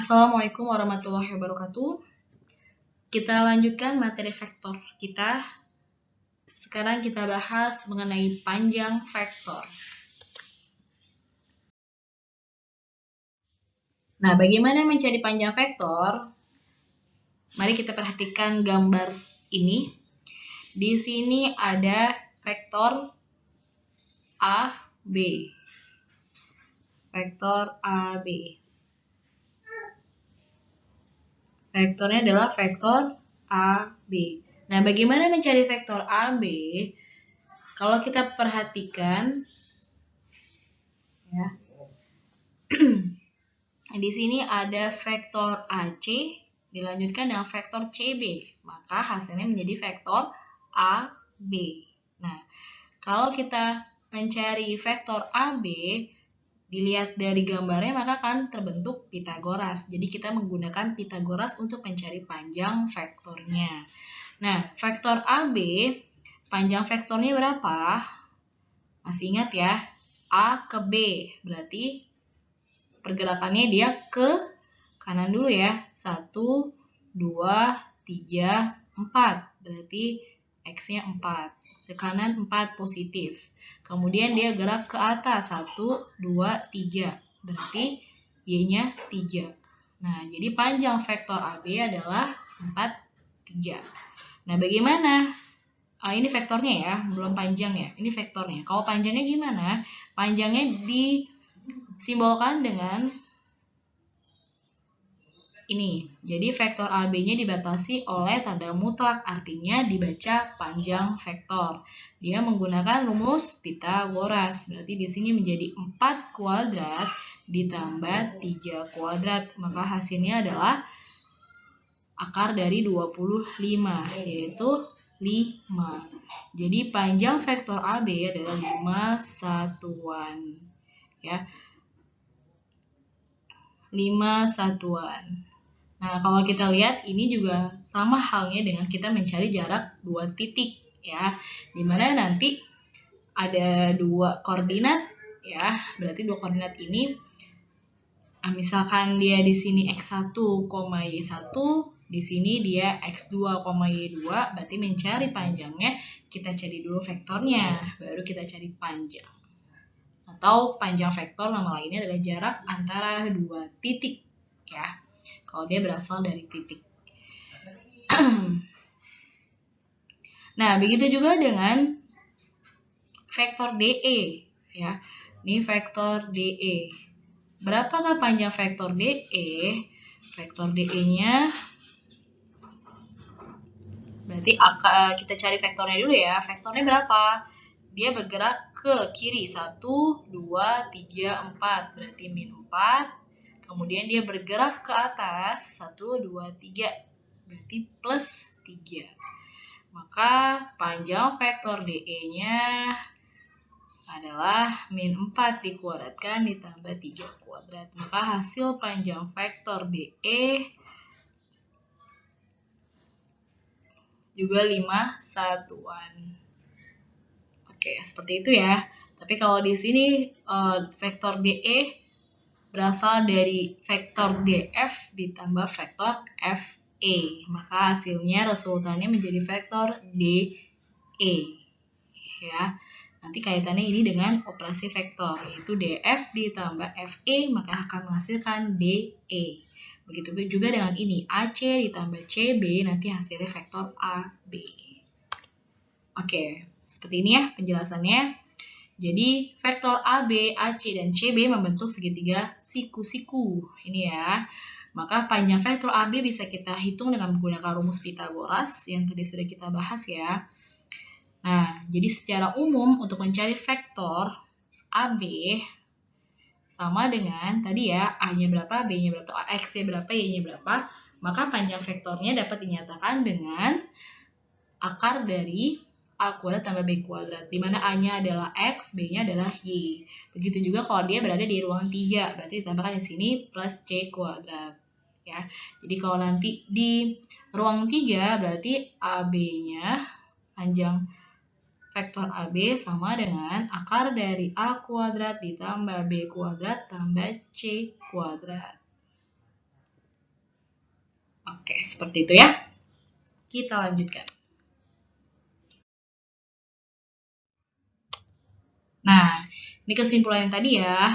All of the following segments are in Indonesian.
Assalamualaikum warahmatullahi wabarakatuh. Kita lanjutkan materi vektor kita. Sekarang kita bahas mengenai panjang vektor. Nah, bagaimana mencari panjang vektor? Mari kita perhatikan gambar ini. Di sini ada vektor A, B. Vektor A, B. Vektornya adalah vektor A, B. Nah, bagaimana mencari vektor A, B? Kalau kita perhatikan, ya, di sini ada vektor AC dilanjutkan dengan vektor CB, maka hasilnya menjadi vektor AB. Nah, kalau kita mencari vektor AB, dilihat dari gambarnya maka akan terbentuk Pitagoras. Jadi kita menggunakan Pitagoras untuk mencari panjang vektornya. Nah, vektor AB, panjang vektornya berapa? Masih ingat ya? A ke B, berarti pergerakannya dia ke kanan dulu ya. 1, 2, 3, 4. Berarti X-nya 4. Ke kanan 4 positif. Kemudian dia gerak ke atas. 1, 2, 3. Berarti Y-nya 3. Nah, jadi panjang vektor AB adalah 4, 3. Nah, bagaimana? Ini vektornya ya, belum panjang ya. Ini vektornya. Kalau panjangnya gimana? Panjangnya disimbolkan dengan ini. Jadi vektor AB-nya dibatasi oleh tanda mutlak, artinya dibaca panjang vektor. Dia menggunakan rumus Pitagoras. Berarti di sini menjadi 4 kuadrat ditambah 3 kuadrat. Maka hasilnya adalah akar dari 25, yaitu 5. Jadi panjang vektor AB adalah 5 satuan. Ya. 5 satuan. Nah, kalau kita lihat ini juga sama halnya dengan kita mencari jarak 2 titik ya. Dimana nanti ada 2 koordinat ya. Berarti 2 koordinat ini misalkan dia di sini x1, y1, di sini dia x2, y2, berarti mencari panjangnya kita cari dulu vektornya, baru kita cari panjang. Atau panjang vektor nama lainnya adalah jarak antara 2 titik ya. Kalau dia berasal dari titik. Nah, begitu juga dengan vektor DE ya. Ini vektor DE. Berapakah panjang vektor DE? Vektor DE-nya berarti kita cari vektornya dulu ya. Vektornya berapa? Dia bergerak ke kiri 1, 2, 3, 4. Berarti min 4. Kemudian dia bergerak ke atas 1, 2, 3. Berarti plus 3. Maka panjang vektor DE-nya adalah min 4 dikuadratkan ditambah 3 kuadrat. Maka hasil panjang vektor DE juga 5 satuan. Oke, seperti itu ya. Tapi kalau di sini vektor DE berasal dari vektor DF ditambah vektor FE. Maka hasilnya resultannya menjadi vektor DE. Ya. Nanti kaitannya ini dengan operasi vektor, yaitu DF ditambah FE, maka akan menghasilkan DE. Begitu juga dengan ini, AC ditambah CB, nanti hasilnya vektor AB. Oke, seperti ini ya penjelasannya. Jadi, vektor AB, AC, dan CB membentuk segitiga siku-siku. Ini ya. Maka panjang vektor AB bisa kita hitung dengan menggunakan rumus Pitagoras yang tadi sudah kita bahas ya. Nah, jadi secara umum untuk mencari vektor AB sama dengan tadi ya, A-nya berapa, B-nya berapa, X-nya berapa, Y-nya berapa. Maka panjang vektornya dapat dinyatakan dengan akar dari A kuadrat tambah B kuadrat, di mana A-nya adalah X, B-nya adalah Y. Begitu juga kalau dia berada di ruang 3, berarti ditambahkan di sini plus C kuadrat. Ya. Jadi kalau nanti di ruang 3, berarti AB-nya, panjang vektor AB sama dengan akar dari A kuadrat ditambah B kuadrat tambah C kuadrat. Oke, seperti itu ya. Kita lanjutkan. Nah, ini kesimpulan yang tadi ya.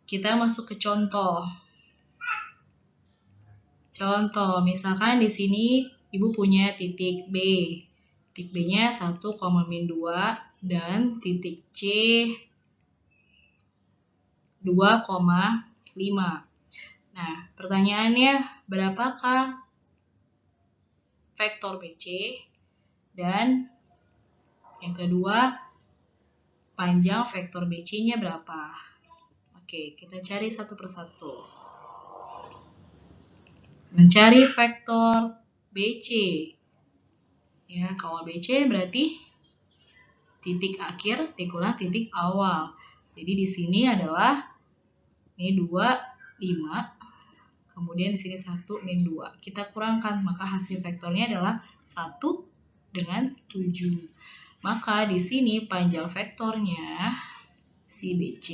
Kita masuk ke contoh. Contoh, misalkan di sini Ibu punya titik B. Titik B-nya 1,-2 dan titik C 2,5. Nah, pertanyaannya berapakah vektor BC? Dan yang kedua, panjang vektor BC-nya berapa? Oke, kita cari satu persatu. Mencari vektor BC. Ya, kalau BC berarti titik akhir dikurang titik awal. Jadi di sini adalah ini 2, 5. Kemudian di sini 1 min 2. Kita kurangkan, maka hasil vektornya adalah 1 dengan 7. Maka di sini panjang vektornya si BC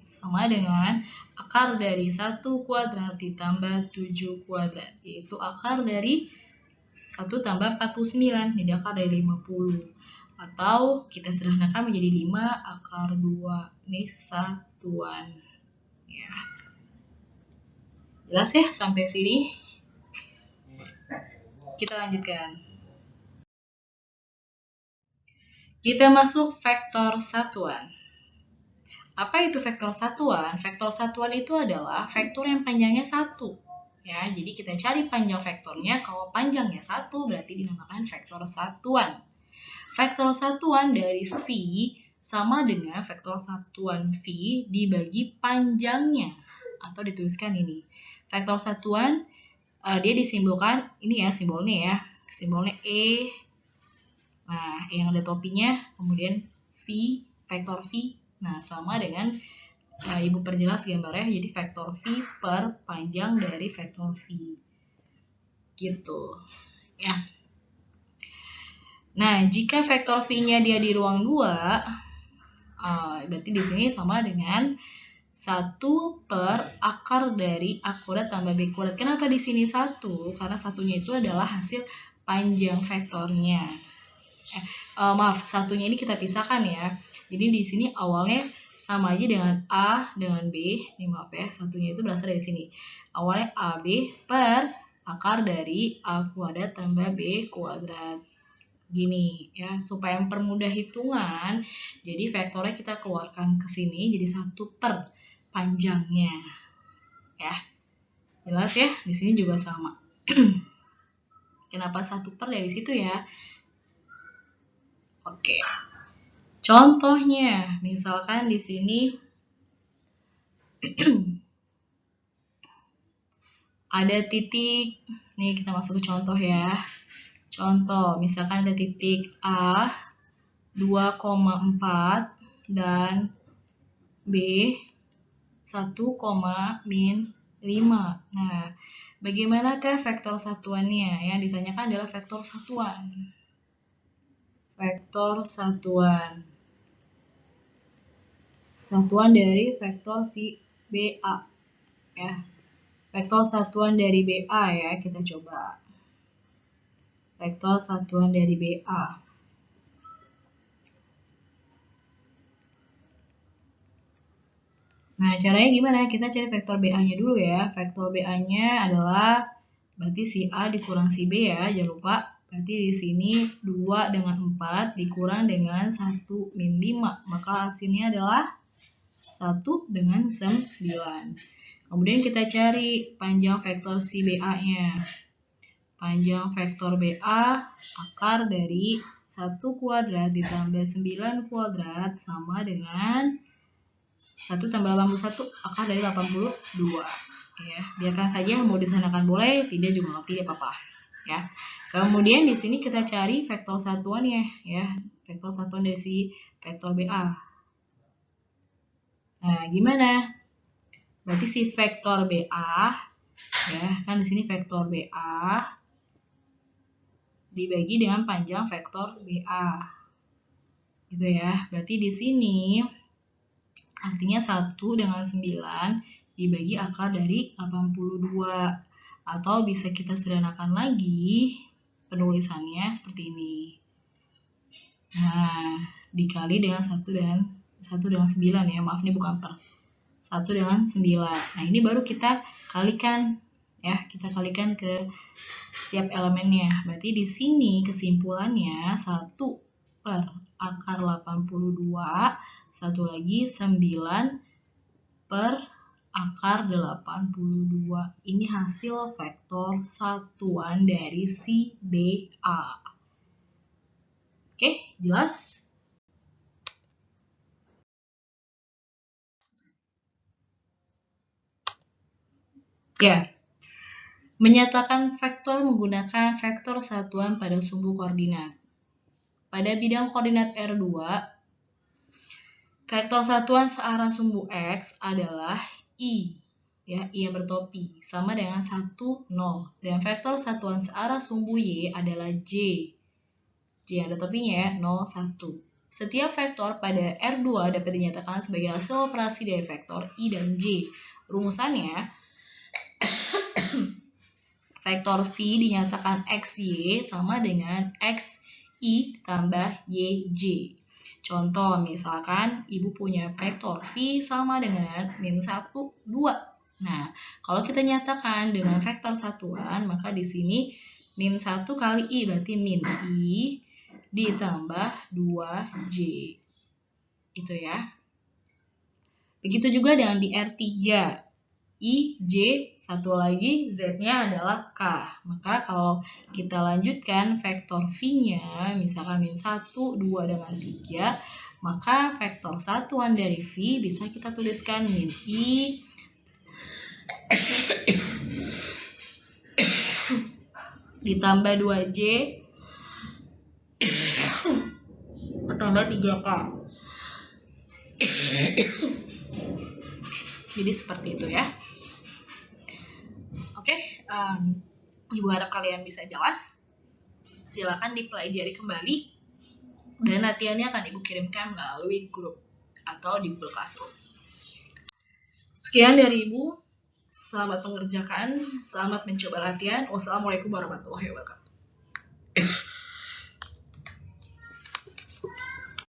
sama dengan akar dari 1 kuadrat ditambah 7 kuadrat, yaitu akar dari 1 tambah 49, jadi akar dari 50. Atau kita sederhanakan menjadi 5 akar 2. Ini satuan. Ya. Jelas ya sampai sini? Kita lanjutkan. Kita masuk vektor satuan. Apa itu vektor satuan? Vektor satuan itu adalah vektor yang panjangnya 1. Ya, jadi kita cari panjang vektornya. Kalau panjangnya 1 berarti dinamakan vektor satuan. Vektor satuan dari V sama dengan vektor satuan V dibagi panjangnya. Atau dituliskan ini. Vektor satuan dia disimbolkan, ini ya simbolnya ya. Simbolnya E. Nah, yang ada topinya, kemudian V, vektor V. Nah, sama dengan Ibu perjelas gambarnya, jadi vektor V per panjang dari vektor V. Gitu. Ya. Nah, jika vektor V-nya dia di ruang 2, berarti di sini sama dengan 1 per akar dari A kuadrat tambah B kuadrat. Kenapa di sini 1? Karena satunya itu adalah hasil panjang vektornya. Maaf, satunya ini kita pisahkan ya. Jadi di sini awalnya sama aja dengan A dengan B. Ini maaf ya, satunya itu berasal dari sini. Awalnya AB per akar dari A kuadrat tambah B kuadrat. Gini ya, supaya mempermudah hitungan, jadi vektornya kita keluarkan ke sini jadi 1 per panjangnya. Ya. Jelas ya? Di sini juga sama. Kenapa 1 per dari situ ya? Oke. Contohnya, misalkan di sini ada titik, nih kita masuk ke contoh ya. Contoh, misalkan ada titik A 2,4 dan B 1,-5. Nah, bagaimanakah vektor satuannya? Yang ditanyakan adalah vektor satuan. Vektor satuan. Satuan dari vektor si BA. Ya. Vektor satuan dari BA ya, kita coba. Vektor satuan dari BA. Nah, caranya gimana? Kita cari vektor BA-nya dulu ya. Vektor BA-nya adalah berarti si A dikurang si B ya, jangan lupa. Berarti di sini 2 dengan 4 dikurang dengan 1 min 5. Maka hasilnya adalah 1 dengan 9. Kemudian kita cari panjang vektor si BA-nya. Panjang vektor BA akar dari 1 kuadrat ditambah 9 kuadrat sama dengan 1 tambah 81 akar dari 82. Ya, biarkan saja, mau disanakan boleh, tidak juga tidak apa-apa. Ya. Kemudian di sini kita cari vektor satuannya ya. Vektor satuan dari si vektor BA. Nah, gimana? Berarti si vektor BA ya, kan di sini vektor BA dibagi dengan panjang vektor BA. Gitu ya. Berarti di sini artinya 1 dengan 9 dibagi akar dari 82. Atau bisa kita sederhanakan lagi penulisannya seperti ini. Nah, dikali dengan 1 dengan 9 ya. Maaf, ini bukan per. 1 dengan 9. Nah, ini baru kita kalikan ya. Kita kalikan ke setiap elemennya. Berarti di sini kesimpulannya 1 per akar 82, satu lagi 9 per akar 82. Ini hasil vektor satuan dari si BA. Oke, jelas? Ya. Menyatakan vektor menggunakan vektor satuan pada sumbu koordinat. Pada bidang koordinat R2, vektor satuan searah sumbu X adalah I, ya, I yang bertopi, sama dengan 1, 0. Dan vektor satuan searah sumbu Y adalah J. J yang ada topinya ya, 0, 1. Setiap vektor pada R2 dapat dinyatakan sebagai hasil operasi dari vektor I dan J. Rumusannya, vektor V dinyatakan XY sama dengan XI tambah YJ. Contoh, misalkan Ibu punya vektor V sama dengan min 1, 2. Nah, kalau kita nyatakan dengan vektor satuan, maka di sini min 1 kali I, berarti min I ditambah 2J. Itu ya. Begitu juga dengan di R3. I, J, satu lagi Z-nya adalah K. Maka kalau kita lanjutkan vektor V-nya, misalkan min 1, 2, dengan 3, maka vektor satuan dari V bisa kita tuliskan min I ditambah 2J ditambah 3K. Jadi seperti itu ya. Oke, Ibu harap kalian bisa jelas. Silakan dipelajari kembali dan latihannya akan Ibu kirimkan melalui grup atau di Google Classroom. Sekian dari Ibu. Selamat mengerjakan, selamat mencoba latihan. Wassalamualaikum warahmatullahi wabarakatuh.